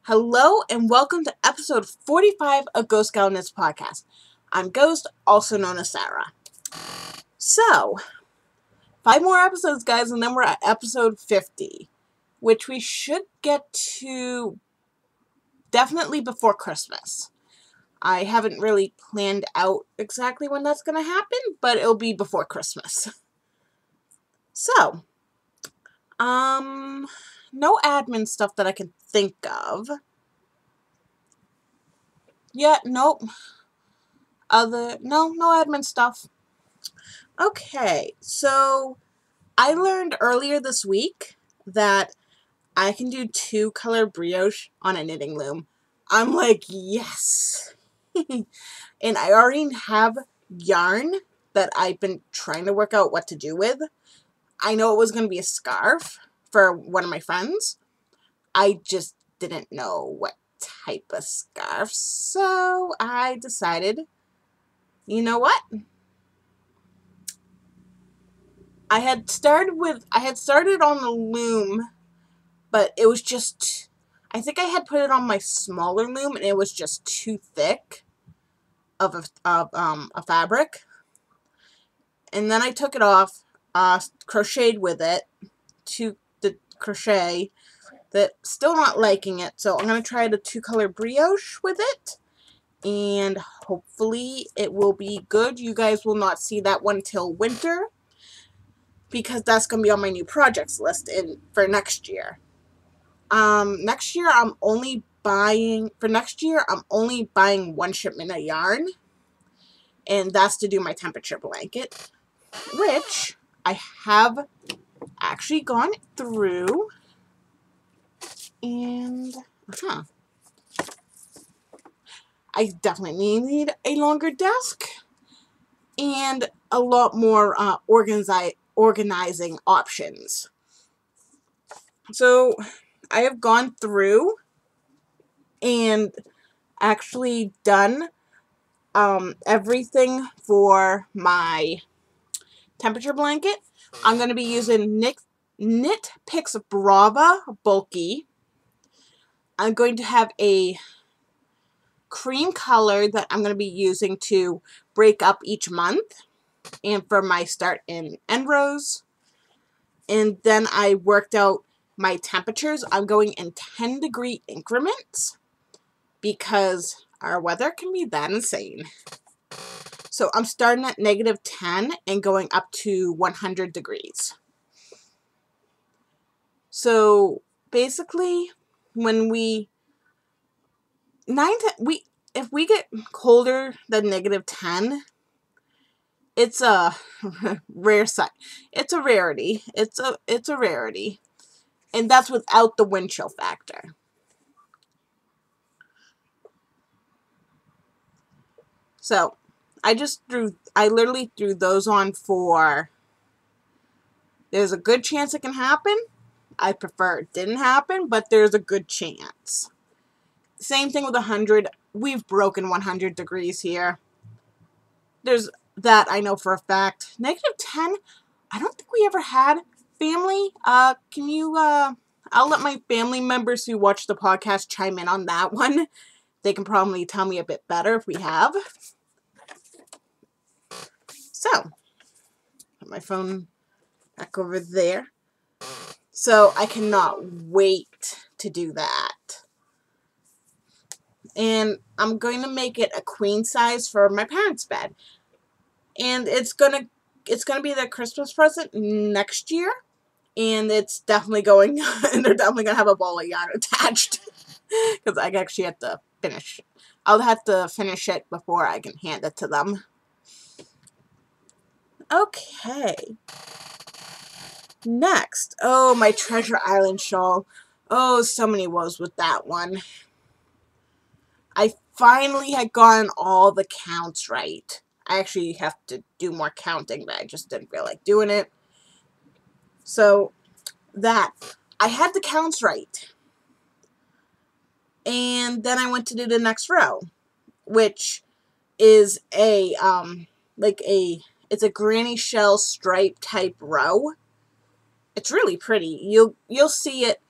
Hello and welcome to episode 45 of ghostgalknitspodcas. I'm Ghost, also known as Sarah. So, 5 more episodes, guys, and then we're at episode 50, which we should get to definitely before Christmas. I haven't really planned out exactly when that's going to happen, but it'll be before Christmas. So, no admin stuff that I can think of. Yeah, nope. No admin stuff. Okay, so I learned earlier this week that I can do 2-color brioche on a knitting loom. I'm like, yes. And I already have yarn that I've been trying to work out what to do with. I know it was going to be a scarf for one of my friends. I just didn't know what type of scarf. So I decided, you know what? I had started on the loom, but it was just, I think I had put it on my smaller loom and it was just too thick of a fabric. And then I took it off, crocheted with it to the crochet, that still not liking it. So I'm going to try the 2-color brioche with it. And hopefully it will be good. You guys will not see that one till winter, because that's going to be on my new projects list for next year. Next year I'm only buying 1 shipment of yarn, and that's to do my temperature blanket, which I have actually gone through, and I definitely need a longer desk and a lot more organizing options. So I have gone through and actually done everything for my temperature blanket. I'm going to be using Knit Picks Brava Bulky. I'm going to have a cream color that I'm going to be using to break up each month and for my start and end rows. And then I worked out my temperatures. I'm going in 10-degree increments because our weather can be that insane. So I'm starting at -10 and going up to 100 degrees. So basically, when if we get colder than -10, it's a rare sight. It's a rarity. It's a rarity. And that's without the wind chill factor. So I literally threw those on for, there's a good chance it can happen. I prefer it didn't happen, but there's a good chance. Same thing with 100. We've broken 100 degrees here. There's that I know for a fact. -10, I don't think we ever had. Family, can you, I'll let my family members who watch the podcast chime in on that one. They can probably tell me a bit better if we have. So, put my phone back over there. So, I cannot wait to do that. And I'm going to make it a queen size for my parents' bed. And it's gonna be their Christmas present next year. And it's definitely going, and they're definitely gonna have a ball of yarn attached. Because I actually have to finish. I'll have to finish it before I can hand it to them. Okay. Next. Oh, my Treasure Island shawl. Oh, so many woes with that one. I finally had gotten all the counts right. I actually have to do more counting, but I just didn't feel like doing it. So, I had the counts right. And then I went to do the next row, which is it's a granny shell stripe type row. It's really pretty. You'll see it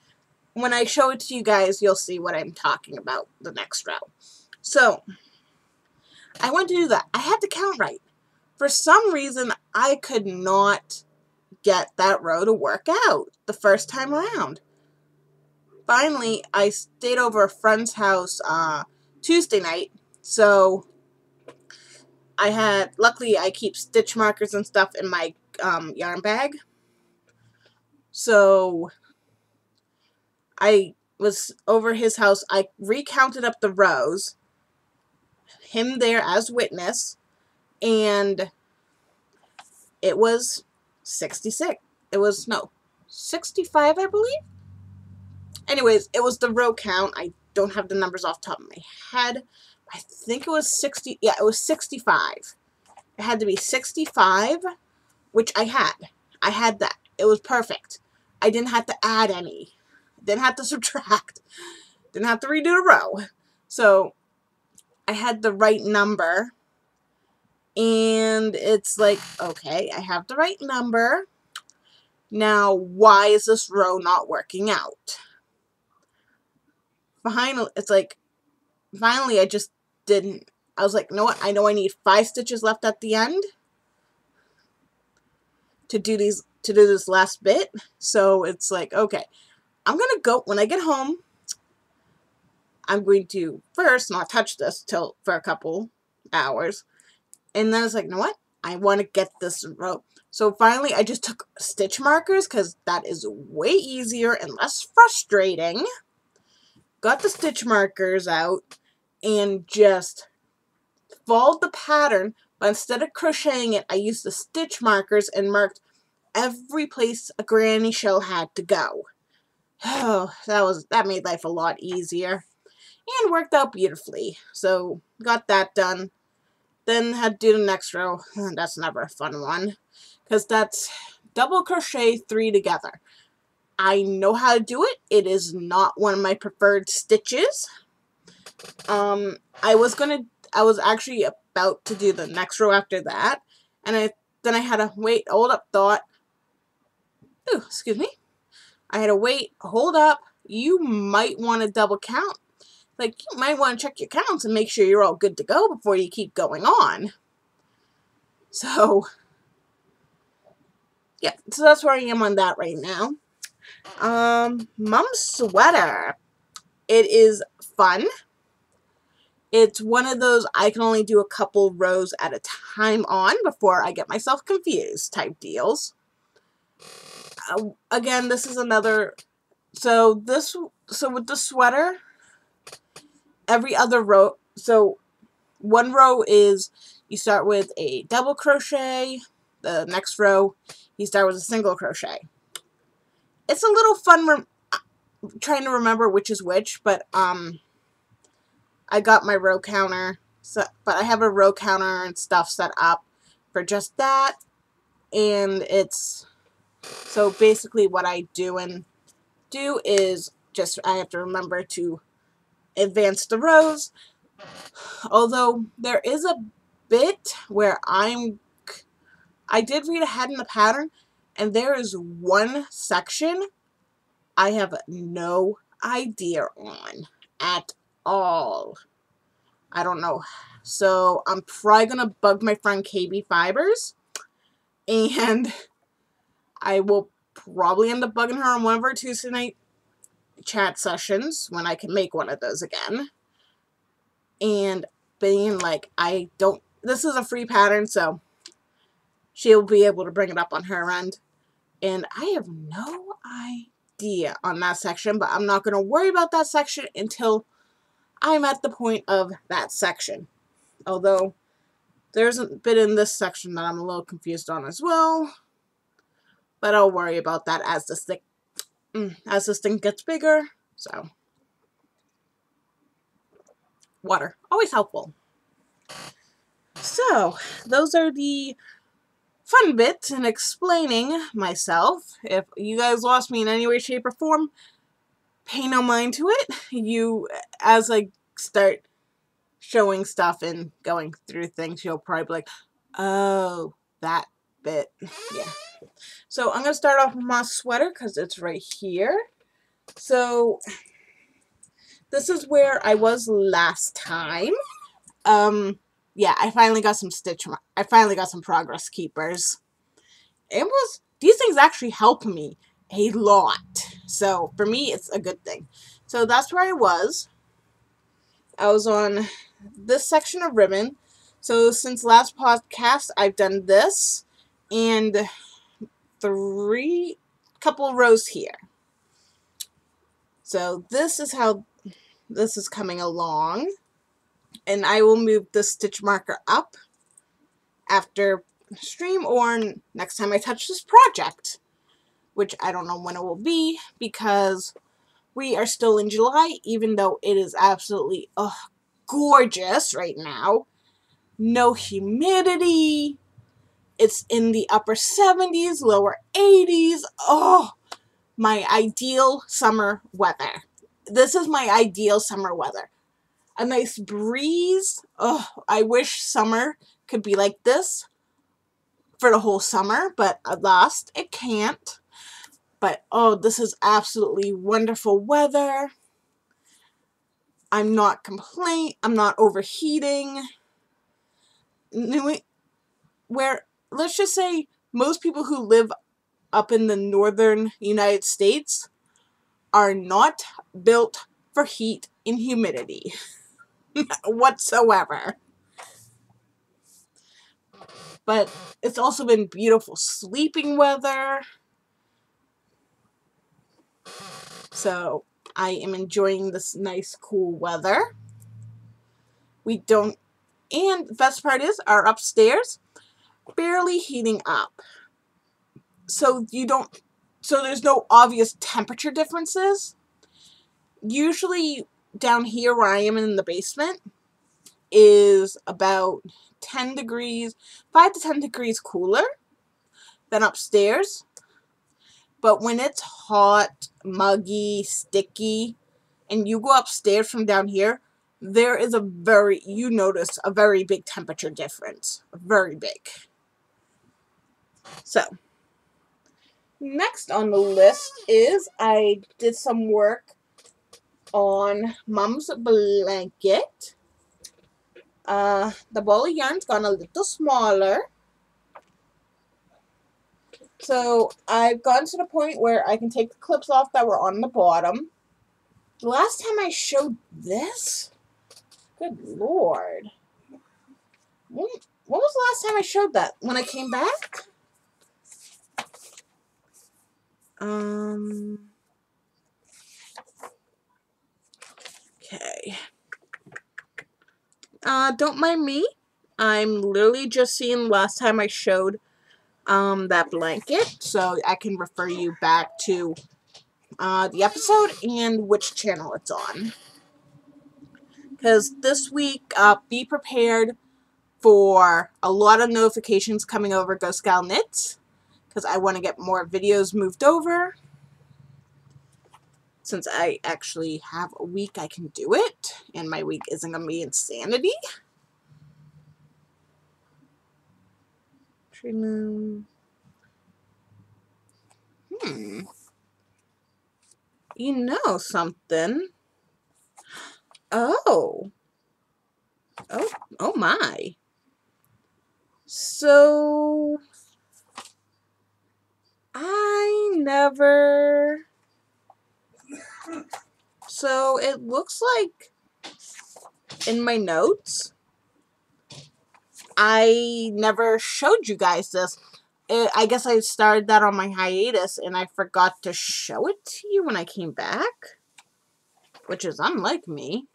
when I show it to you guys, you'll see what I'm talking about the next row. So I went to do that. I had to count right. For some reason, I could not get that row to work out the first time around. Finally, I stayed over a friend's house Tuesday night, so luckily I keep stitch markers and stuff in my yarn bag. So I was over his house. I recounted up the rows, him there as witness, and it was 66. It was, no, 65, I believe. Anyways, it was the row count. I don't have the numbers off the top of my head. I think it was 60. Yeah, it was 65. It had to be 65, which I had. I had that. It was perfect. I didn't have to add any. Didn't have to subtract. Didn't have to redo the row. So I had the right number. And it's like, okay, I have the right number. Now, why is this row not working out? It's like, finally, I just didn't. I was like, you know what? I know I need 5 stitches left at the end to do this last bit. So it's like, okay, I'm gonna go when I get home. I'm going to first not touch this for a couple hours, and then it's like, you know what? I want to get this row. So finally, I just took stitch markers because that is way easier and less frustrating. Got the stitch markers out and just followed the pattern, but instead of crocheting it, I used the stitch markers and marked every place a granny shell had to go. Oh, that made life a lot easier and worked out beautifully. So got that done. Then had to do the next row. That's never a fun one because that's double crochet 3 together. I know how to do it. It is not one of my preferred stitches. I was actually about to do the next row after that, and then I had to wait, hold up, thought. Ooh, excuse me. I had to wait, hold up. You might want to double count. Like, you might want to check your counts and make sure you're all good to go before you keep going on. So, yeah, so that's where I am on that right now. Mom's sweater. It is fun. It's one of those I can only do a couple rows at a time on before I get myself confused type deals. Again, this is another. So with the sweater, every other row. So one row is you start with a double crochet. The next row, you start with a single crochet. It's a little fun trying to remember which is which, but I got my row counter, but I have a row counter and stuff set up for just that, and it's, so basically what I do is just, I have to remember to advance the rows, although there is a bit where I did read ahead in the pattern, and there is one section I have no idea on at all. I don't know. So I'm probably going to bug my friend KB Fibers, and I will probably end up bugging her on one of our Tuesday night chat sessions when I can make one of those again. And being like, this is a free pattern, so she'll be able to bring it up on her end. And I have no idea on that section, but I'm not going to worry about that section until I'm at the point of that section. Although there's a bit in this section that I'm a little confused on as well. But I'll worry about that as this thing gets bigger. So, water, always helpful. So, those are the fun bits in explaining myself. If you guys lost me in any way, shape, or form, pay no mind to it. As I start showing stuff and going through things, you'll probably be like, oh, that bit. Yeah. So I'm going to start off with my sweater because it's right here. So this is where I was last time. Yeah, I finally got some I finally got some progress keepers. These things actually help me a lot. So for me, it's a good thing. So that's where I was. I was on this section of ribbon. So since last podcast, I've done this and couple rows here. So this is how this is coming along. And I will move the stitch marker up after stream or next time I touch this project, which I don't know when it will be because we are still in July, even though it is absolutely gorgeous right now. No humidity. It's in the upper 70s, lower 80s. Oh, my ideal summer weather. This is my ideal summer weather. A nice breeze. Oh, I wish summer could be like this for the whole summer, but alas, it can't. But oh, this is absolutely wonderful weather. I'm not overheating. Let's just say most people who live up in the northern United States are not built for heat and humidity whatsoever. But it's also been beautiful sleeping weather. So I am enjoying this nice cool weather. And the best part is our upstairs barely heating up. So there's no obvious temperature differences. Usually down here where I am in the basement is about 5 to 10 degrees cooler than upstairs. But when it's hot, muggy, sticky, and you go upstairs from down here, you notice a very big temperature difference. Very big. So, next on the list is I did some work on Mom's blanket. The ball of yarn's gone a little smaller. So I've gotten to the point where I can take the clips off that were on the bottom. The last time I showed this, good lord. When was the last time I showed that? When I came back? Okay. Don't mind me. I'm literally just seeing last time I showed that blanket, so I can refer you back to the episode and which channel it's on. Because this week, be prepared for a lot of notifications coming over ghostgalknits, because I want to get more videos moved over. Since I actually have a week I can do it, and my week isn't going to be insanity. You know something. Oh my. So, so it looks like in my notes, I never showed you guys this. I guess I started that on my hiatus and I forgot to show it to you when I came back, which is unlike me.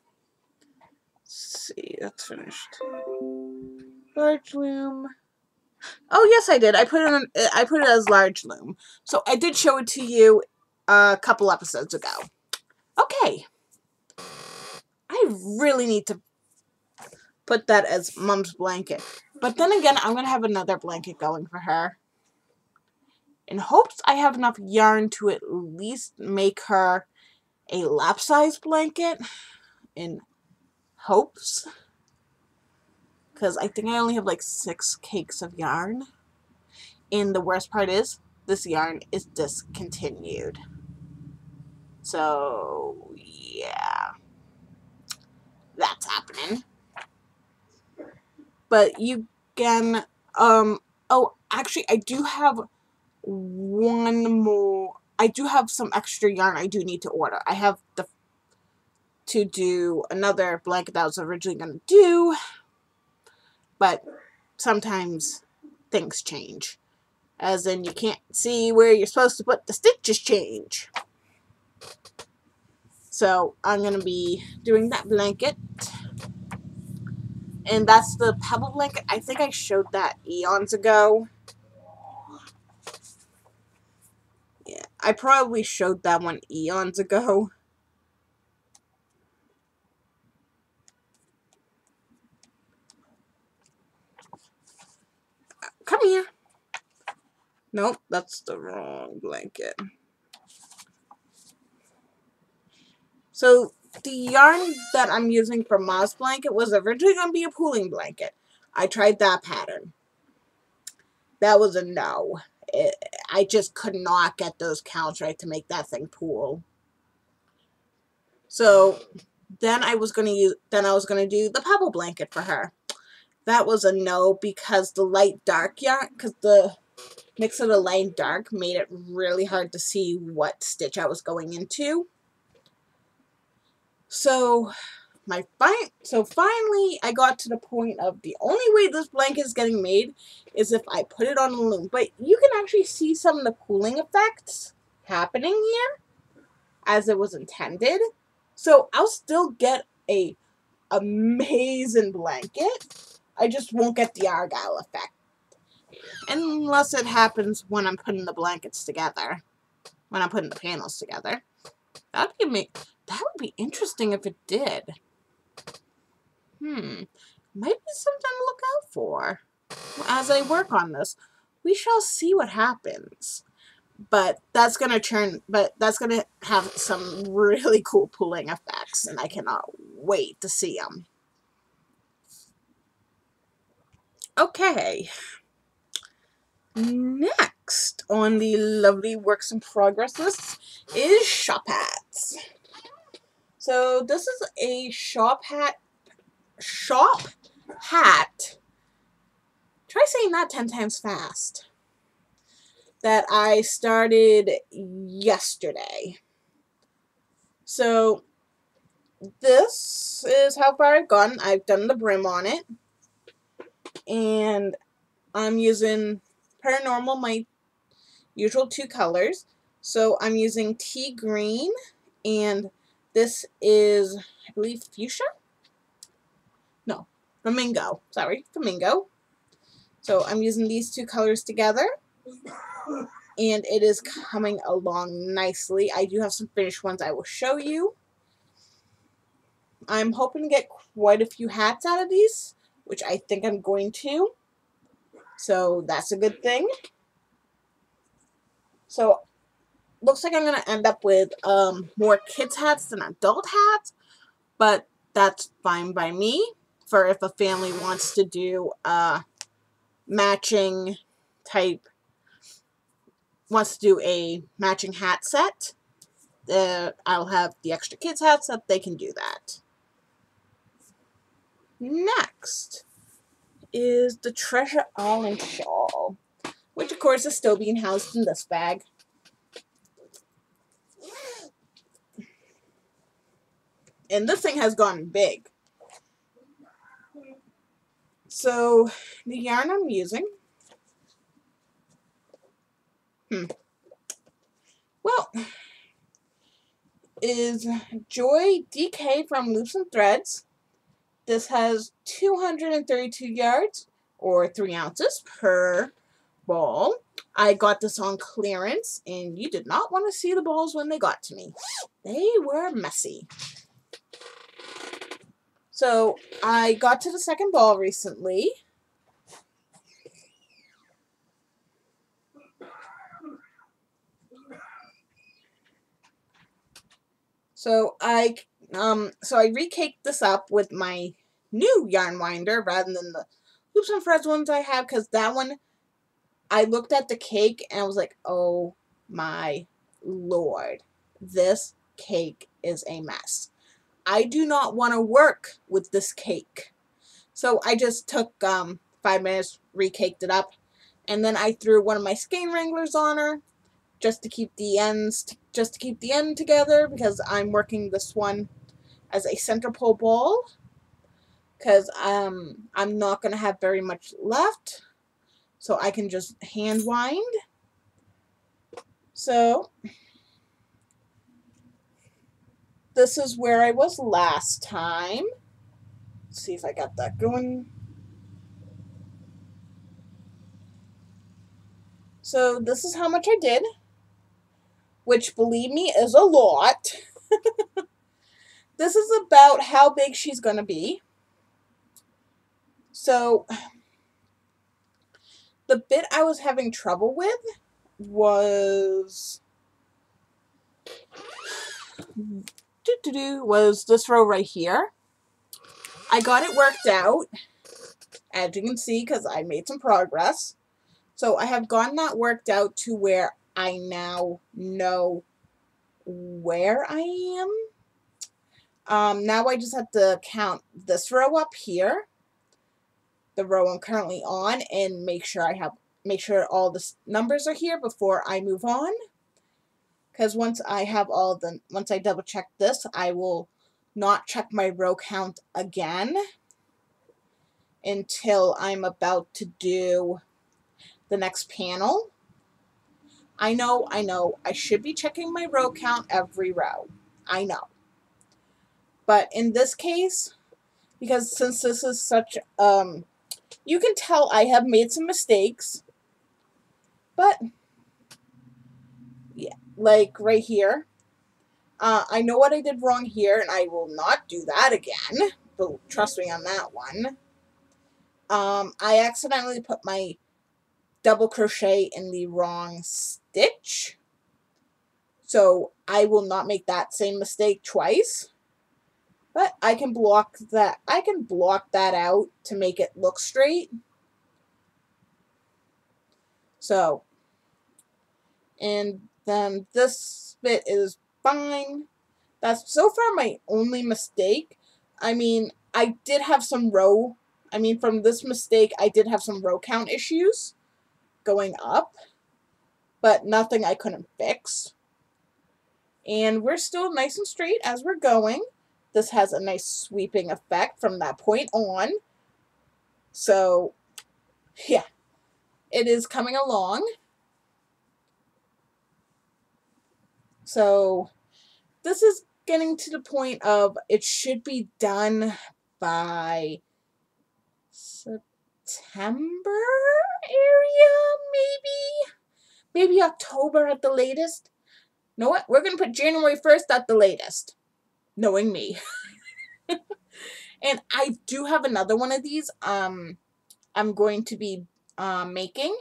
Let's see, that's finished. Large loom. Oh yes, I did. I put it as large loom. So I did show it to you a couple episodes ago. Okay. I really need to put that as Mom's blanket. But then again, I'm going to have another blanket going for her. In hopes I have enough yarn to at least make her a lap-size blanket. In hopes. Because I think I only have like 6 cakes of yarn. And the worst part is, this yarn is discontinued. So, yeah, that's happening. But you can, oh, actually, I do have one more. I do have some extra yarn I do need to order. I have to do another blanket that I was originally going to do, but sometimes things change. As in, you can't see where you're supposed to put the stitches change. So I'm going to be doing that blanket. And that's the pebble blanket. I think I showed that eons ago. Yeah, I probably showed that one eons ago. Come here. Nope, that's the wrong blanket. So the yarn that I'm using for Ma's blanket was originally going to be a pooling blanket. I tried that pattern. That was a no. I just could not get those counts right to make that thing pool. So then I was going to do the pebble blanket for her. That was a no because the light dark yarn, because the mix of the light and dark made it really hard to see what stitch I was going into. So finally I got to the point of the only way this blanket is getting made is if I put it on the loom. But you can actually see some of the pooling effects happening here as it was intended. So I'll still get a amazing blanket. I just won't get the argyle effect. Unless it happens when I'm putting the blankets together. When I'm putting the panels together. That would be interesting if it did. Might be something to look out for as I work on this. We shall see what happens. But that's gonna have some really cool pulling effects, and I cannot wait to see them. Okay. Next on the lovely works in progress list is shop hats. So this is a shop hat. Try saying that 10 times fast. That I started yesterday. So this is how far I've gone. I've done the brim on it. And I'm using, per normal, my usual 2 colors. So I'm using tea green, and this is, I believe, fuchsia? No, flamingo. Sorry, flamingo. So I'm using these 2 colors together, and it is coming along nicely. I do have some finished ones I will show you. I'm hoping to get quite a few hats out of these, which I think I'm going to. So that's a good thing. So looks like I'm going to end up with more kids hats than adult hats, but that's fine by me for if a family wants to do a matching hat set. I'll have the extra kids hats up. They can do that. Next is the Treasure Island shawl, which of course is still being housed in this bag. And this thing has gone big. So the yarn I'm using, well, is Joy DK from Loops and Threads. This has 232 yards, or 3 ounces per ball. I got this on clearance, and you did not want to see the balls when they got to me. They were messy. So I got to the second ball recently. So I recaked this up with my new yarn winder rather than the Loops and Threads ones I have, because that one, I looked at the cake and I was like, oh my lord, this cake is a mess. I do not want to work with this cake. So I just took 5 minutes, recaked it up, and then I threw one of my skein wranglers on her just to keep the end together, because I'm working this one as a center pole ball, because I'm not going to have very much left, so I can just hand wind. So this is where I was last time. Let's see if I got that going. So this is how much I did, which, believe me, is a lot. This is about how big she's going to be. So the bit I was having trouble with was this row right here. I got it worked out, as you can see, because I made some progress. So I have gotten that worked out to where I now know where I am. Now I just have to count this row up here, the row I'm currently on, and make sure all the numbers are here before I move on. Because once I double check this, I will not check my row count again until I'm about to do the next panel. I know, I should be checking my row count every row. I know. But in this case, because since this is such, you can tell I have made some mistakes. But, yeah, like right here. I know what I did wrong here, and I will not do that again. But trust me on that one. I accidentally put my double crochet in the wrong stitch. So I will not make that same mistake twice. But I can block that. I can block that out to make it look straight. So, and then this bit is fine. That's so far my only mistake. I mean, I did have some from this mistake, I did have some row count issues going up, but nothing I couldn't fix. And we're still nice and straight as we're going. This has a nice sweeping effect from that point on. So, yeah, it is coming along. So, this is getting to the point of it should be done by September area, maybe October at the latest. You know what? We're going to put January 1st at the latest, knowing me. And I do have another one of these I'm going to be making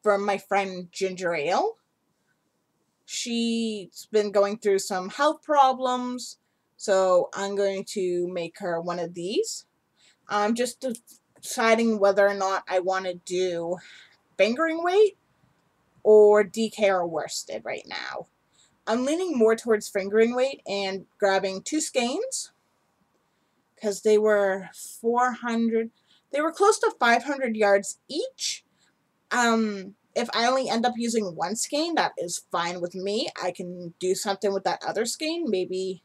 from my friend Ginger Ale. She's been going through some health problems, so I'm going to make her one of these. I'm just deciding whether or not I want to do fingering weight or DK or worsted right now. I'm leaning more towards fingering weight and grabbing 2 skeins, because they were 400, they were close to 500 yards each. If I only end up using 1 skein, that is fine with me. I can do something with that other skein, maybe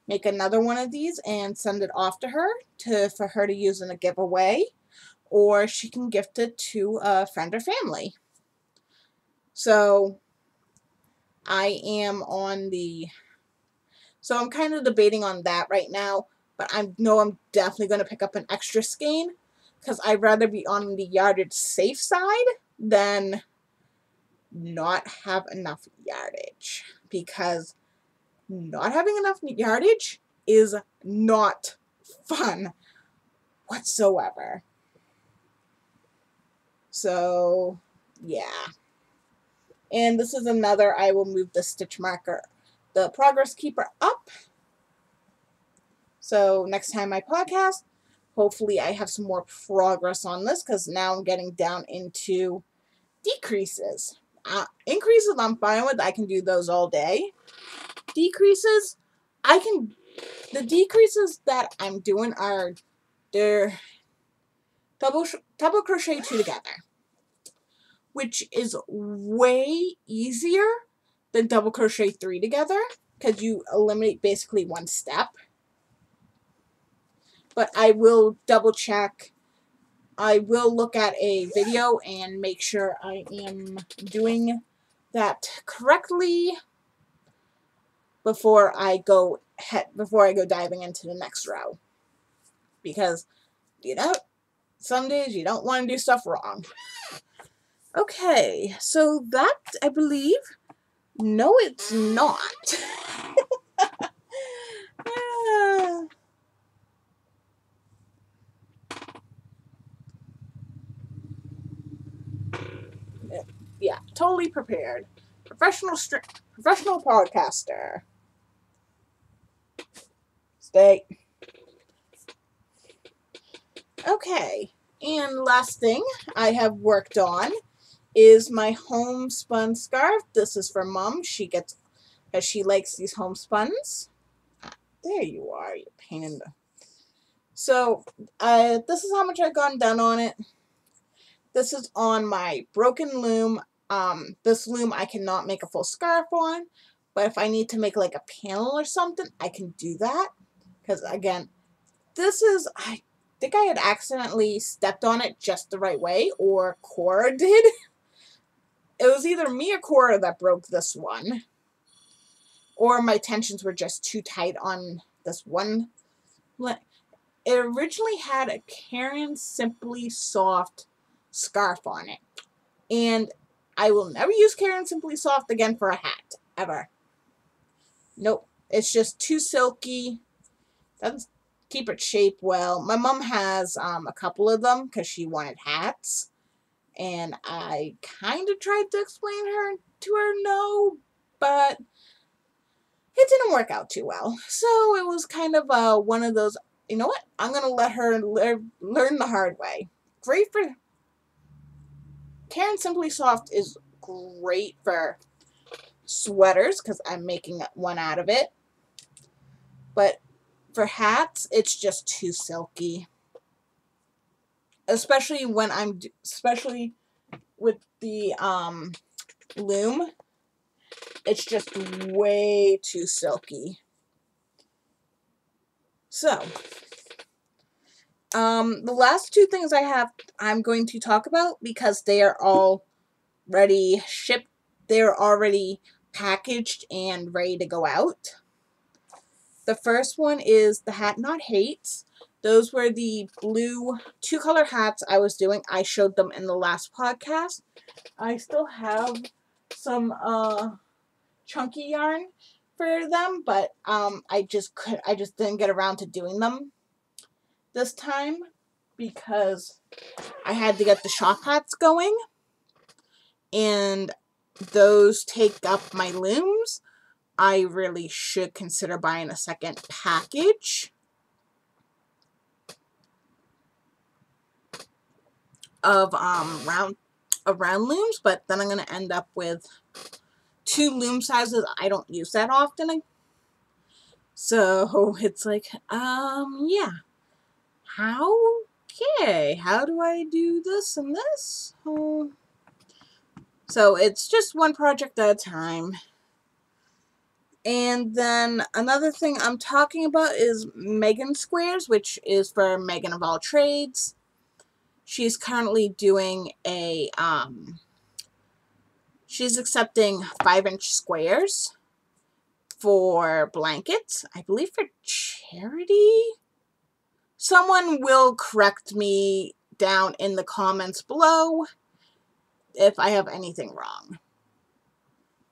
make another one of these and send it off to her for her to use in a giveaway, or she can gift it to a friend or family. So I'm kind of debating on that right now, but I know I'm definitely going to pick up an extra skein, because I'd rather be on the yardage safe side than not have enough yardage, because not having enough yardage is not fun whatsoever. So, yeah. And this is another, I will move the stitch marker, the progress keeper, up. So next time I podcast, hopefully I have some more progress on this, because now I'm getting down into decreases. Increases I'm fine with. I can do those all day. decreases, the decreases that I'm doing are, they're double crochet 2 together, which is way easier than double crochet 3 together, because you eliminate basically one step. But I will double check. I will look at a video and make sure I am doing that correctly before I go diving into the next row. Because, some days you don't want to do stuff wrong. Okay, so that, I believe, no, it's not. Yeah, totally prepared. Professional podcaster. Stay. Okay, and last thing I have worked on is my homespun scarf. This is for Mom. She likes these homespuns. There you are, you pain in the... So, this is how much I've gotten done on it. This is on my broken loom. This loom I cannot make a full scarf on, but if I need to make like a panel or something, I can do that. Because again, I think I had accidentally stepped on it just the right way, or Cora did. It was either me or Cora that broke this one, or my tensions were just too tight on this one. It originally had a Karen Simply Soft scarf on it, and I will never use Karen Simply Soft again for a hat, ever. Nope, it's just too silky. Doesn't keep its shape well. My mom has a couple of them because she wanted hats, and I kind of tried to explain to her no, but it didn't work out too well. So it was kind of one of those, you know what, I'm going to let her learn the hard way. Great for... Karen Simply Soft is great for sweaters because I'm making one out of it. But for hats, it's just too silky. Especially with the loom. It's just way too silky. So, the last two things I'm going to talk about, because they are already shipped, they're already packaged and ready to go out. The first one is the Hat Not Hates. Those were the blue 2-color hats I was doing. I showed them in the last podcast. I still have some chunky yarn for them, but I just didn't get around to doing them this time because I had to get the shop hats going, and those take up my looms. I really should consider buying a second package of round looms, but then I'm going to end up with 2 loom sizes I don't use that often. So it's like, yeah. How do I do this and this? Oh. So it's just one project at a time. And then another thing I'm talking about is Megan Squares, which is for Megan of All Trades. She's currently doing she's accepting 5-inch squares for blankets, I believe for charity. Someone will correct me down in the comments below if I have anything wrong.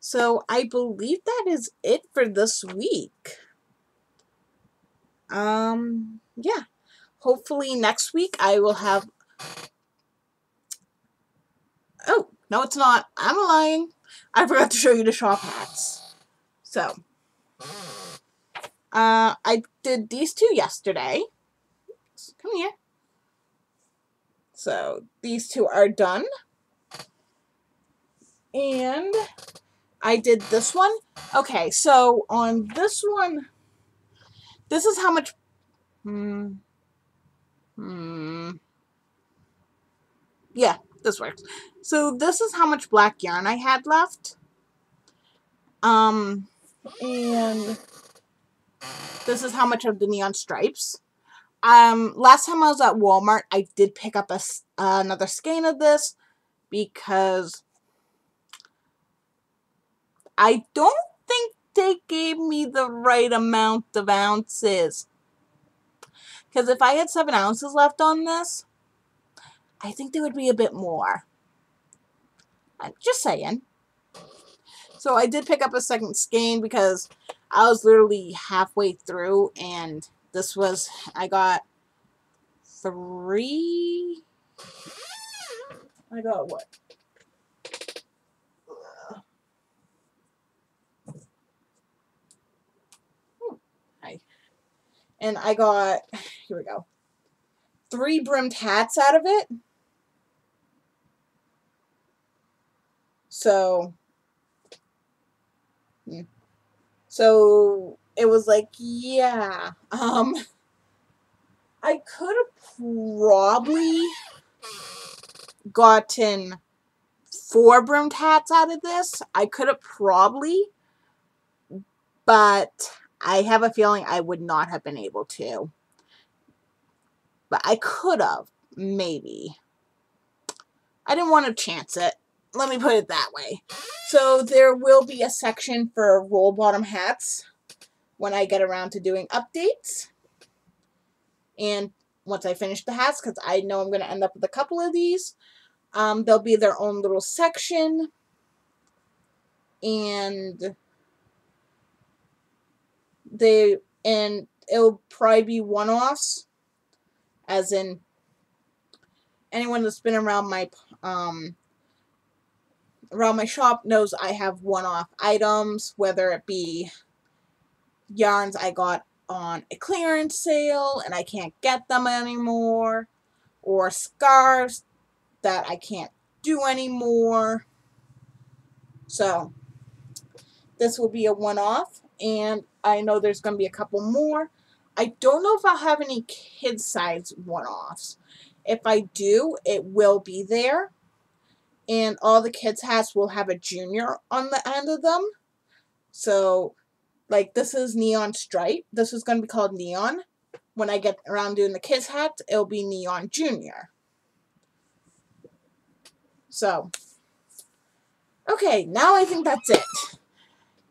So I believe that is it for this week. Yeah. Hopefully next week I will have... Oh, no it's not. I'm lying. I forgot to show you the shop hats. So, I did these 2 yesterday. Come here. So, these 2 are done. And I did this one. Okay, so on this one, this is how much... Yeah, this works. So this is how much black yarn I had left. And this is how much of the neon stripes. Last time I was at Walmart, I did pick up another skein of this because I don't think they gave me the right amount of ounces. Because if I had 7 ounces left on this, I think there would be a bit more. I'm just saying. So I did pick up a second skein because I was literally halfway through, and this was, I got 3. I got what? Hi. And I got, here we go, 3 brimmed hats out of it. So it was like, yeah, I could have probably gotten 4 brimmed hats out of this. I could have probably, but I have a feeling I would not have been able to. But I could have, maybe. I didn't want to chance it. Let me put it that way. So there will be a section for roll bottom hats when I get around to doing updates. And once I finish the hats, because I know I'm going to end up with a couple of these, they'll be their own little section. And it'll probably be one-offs, as in anyone that's been around my shop knows I have one-off items, whether it be yarns I got on a clearance sale and I can't get them anymore, or scarves that I can't do anymore. So this will be a one-off, and I know there's going to be a couple more. I don't know if I'll have any kid size one-offs. If I do, it will be there. And all the kids' hats will have a junior on the end of them. So, like, this is neon stripe. This is going to be called neon. When I get around doing the kids' hats, it'll be neon junior. So, okay, now I think that's it.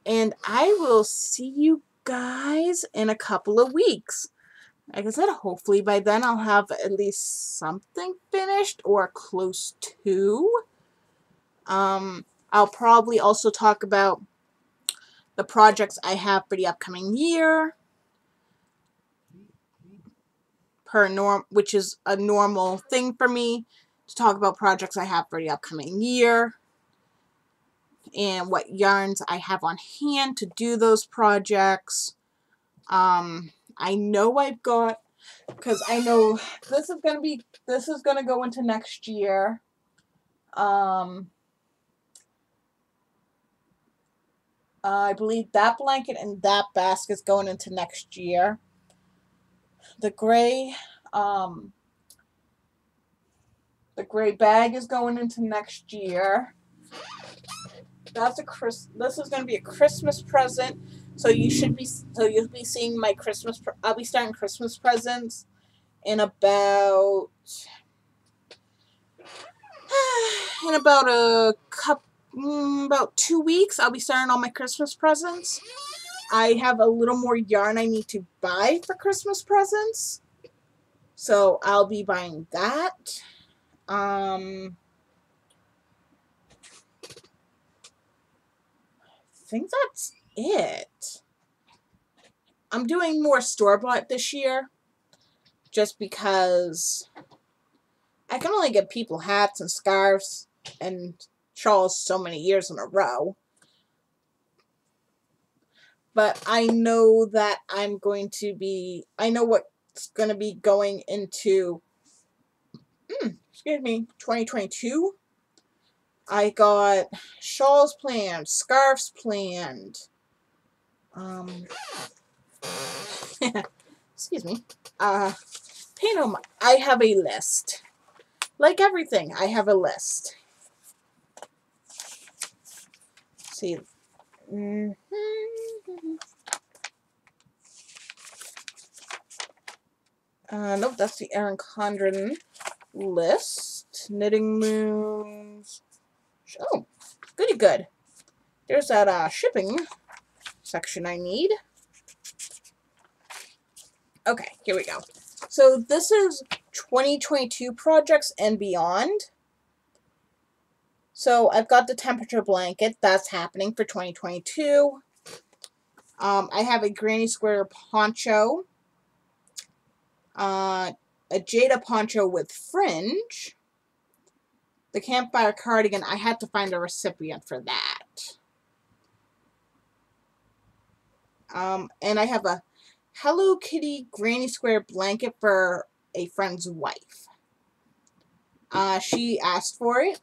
And I will see you guys in a couple of weeks. Like I said, hopefully by then I'll have at least something finished or close to. I'll probably also talk about the projects I have for the upcoming year, which is a normal thing for me to talk about projects I have for the upcoming year, and what yarns I have on hand to do those projects. I know I've got, because I know this is gonna go into next year. I believe that blanket and that basket's going into next year. The gray bag is going into next year. This is going to be a Christmas present. So you'll be seeing my Christmas. I'll be starting Christmas presents in about 2 weeks. I'll be starting all my Christmas presents. I have a little more yarn I need to buy for Christmas presents, so I'll be buying that. I think that's it. I'm doing more store-bought this year, just because I can only get people hats and scarves and shawls so many years in a row. But I know that I know what's going to be going into, 2022. I got shawls planned, scarves planned. Excuse me. I have a list. Like everything, I have a list. See. Nope, that's the Erin Condren list. Knitting moons. Oh, goody good. There's that shipping section I need. Okay, here we go. So this is 2022 projects and beyond. So I've got the temperature blanket. That's happening for 2022. I have a granny square poncho. A Jada poncho with fringe. The campfire cardigan, I had to find a recipient for that. And I have a Hello Kitty granny square blanket for a friend's wife. She asked for it,